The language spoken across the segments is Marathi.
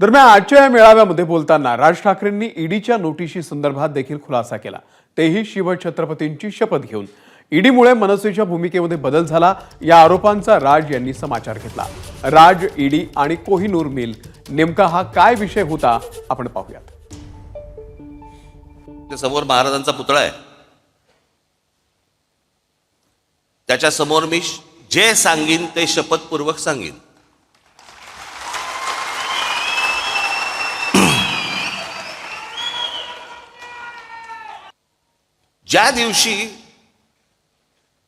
दरम्यान आजच्या या मेळाव्यामध्ये बोलताना राज ठाकरेंनी ईडीच्या नोटिशी संदर्भात देखील खुलासा केला, तेही शिवछत्रपतींची शपथ घेऊन। ईडीमुळे मनसेच्या भूमिकेमध्ये बदल झाला, या आरोपांचा राज यांनी समाचार घेतला। राज, ईडी आणि कोहिनूर मिल नेमका हा काय विषय होता आपण पाहूयात। समोर महाराजांचा पुतळा आहे, त्याच्या समोर मी जे सांगीन ते शपथपूर्वक सांगीन। ज्या दिवशी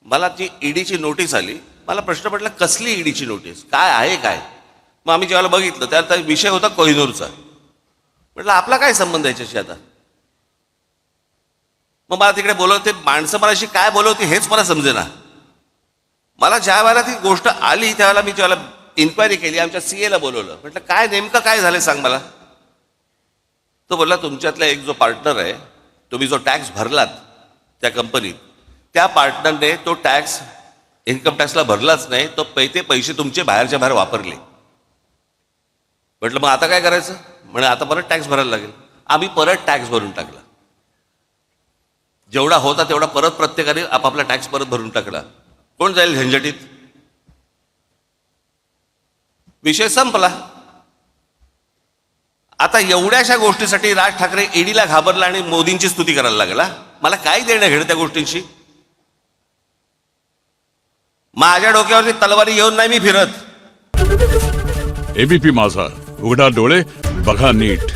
मला ती ईडीची नोटीस आली, मला प्रश्न पडला कसली ईडीची नोटीस, काय आहे काय। मग आम्ही जेव्हा बघितलं त्याचा विषय होता कोहिनूरचा। म्हटलं आपला काय संबंध याच्याशी आता। मग मला तिकडे बोलवते माणसं मलाशी काय बोलवते हेच मला समजेना। मला ज्या वेळेला ती गोष्ट आली त्यावेळेला मी जेव्हा इन्क्वायरी केली, आमच्या सीएला बोलवलं, म्हटलं काय नेमकं काय झालं सांग मला। तो बोलला तुमच्यातला एक जो पार्टनर आहे, तुम्ही जो टॅक्स भरलात त्या कंपनीत, त्या पार्टनरने तो टॅक्स इन्कम टॅक्सला भरलाच नाही, तो पैसे तुमचे बाहेरच्या बाहेर वापरले। म्हटलं मग आता काय करायचं। म्हणे आता परत टॅक्स भरायला लागेल। आम्ही परत टॅक्स भरून टाकला, जेवढा होता तेवढा परत प्रत्येकाने आपापला टॅक्स परत भरून टाकला। कोण जाईल झंझटीत। विषय संपला। आता एवढ्याशा गोष्टीसाठी राज ठाकरे ईडीला घाबरला आणि मोदींची स्तुती करायला लागला। मला काय देणं घेणं त्या गोष्टींशी। माझ्या डोक्यावरती तलवारी घेऊन नाही मी फिरत। एबीपी माझा, उघडा डोळे बघा नीट।